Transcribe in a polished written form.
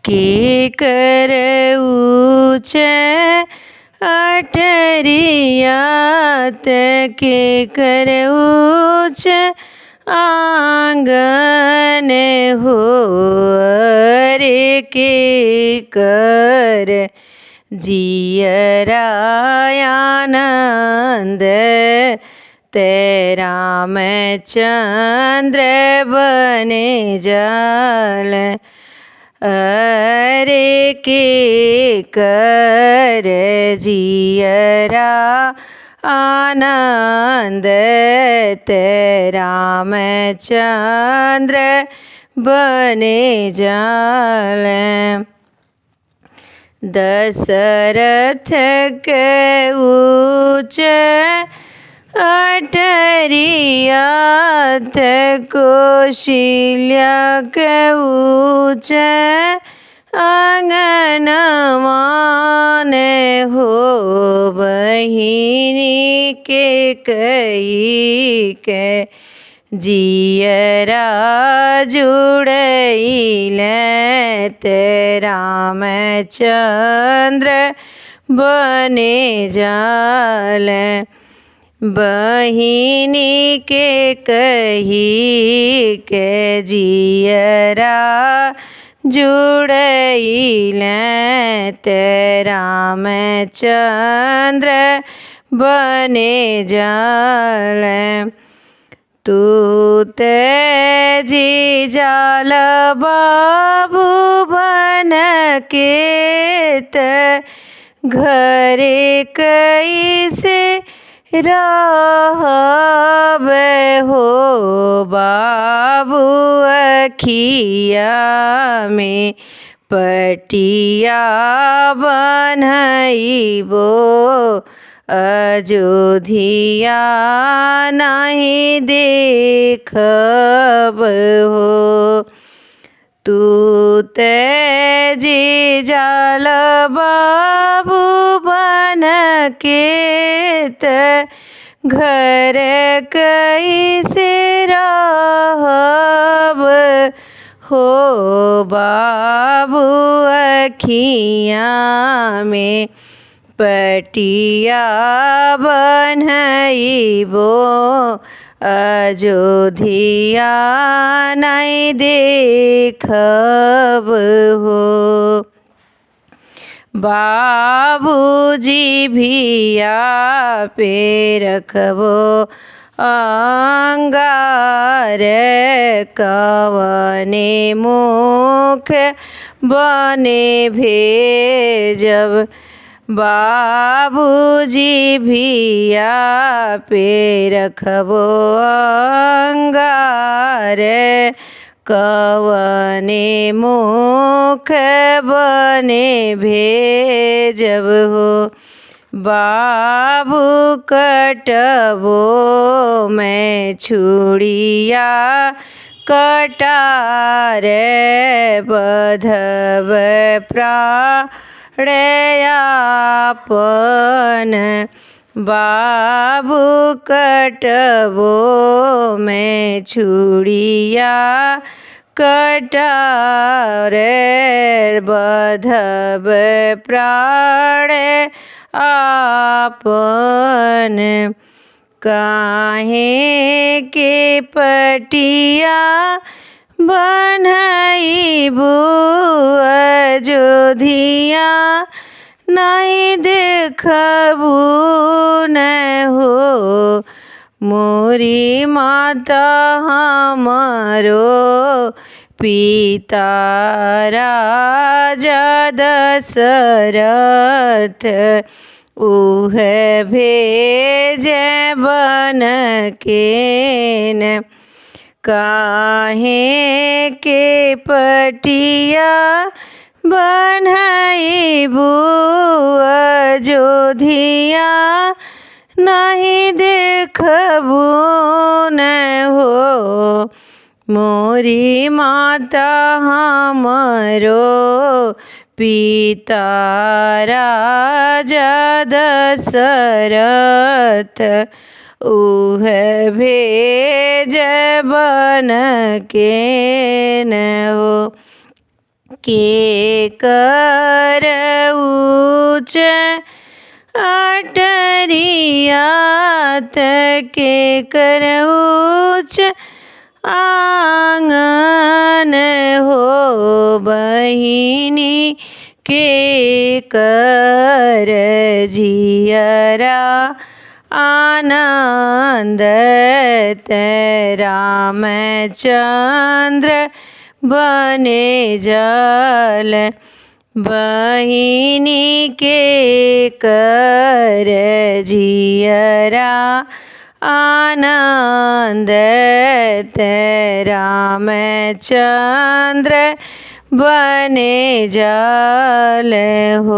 के करऊच अठरियात के करऊच आंगन हो रे के कर जियरायानंद तेरा मैं चंद्र बने जल अरे के कर जियरा आनंद तेरा मैं चंद्र बने जल। दशरथ के ऊँच अठरियात कौशल्या के ऊँच आंगन माने हो बहिनी के कही के जियरा जुड़ैले तेरा मैं चंद्र बने जल। बहिनी के कही के जियरा जुड़ैले तेरा मैं चंद्र बने जल। तू तेजी जाल बाबू बन के घरे कैसे रहबे हो बाबू अखिया में पटिया बन्हइबो अयोध्या नहीं देखब हो। तू तेजी जाल बाबू बन के घर कैसे रहब हो बाबू अखिया में पटिया बन्हइबो अयोध्या नहीं देखब हो। बाबूजी भिया पे रखबो अंगार कवने मुख बने भेजब बाबूजी भिया पे रखबो अंगार कवने मुख बने भेजब हो। बाबू कटबो मैं छुड़िया कटार बधब प्राणयापन बाबू कटबो मैं छुड़िया कटार बधब प्राण आपन। काहे के पटिया बन्हइबो अयोध्या नहीं देखबू न हो मोरी माता हमारो पिता राजा दशरथ उह भेजे बन के न। काहे के पटिया बन्हइबू अयोध्या नहीं देखबू न हो मोरी माता हमारो पिता राजा दशरथ उह भेज बन के न हो। के कर ऊँच अटरियात के कर ऊँच आंगन हो बहिनी के कर जियरा आनंद रामचंद्र बने जल बहिनी के कर जियरा आनंद रामचंद्र बने जल हो।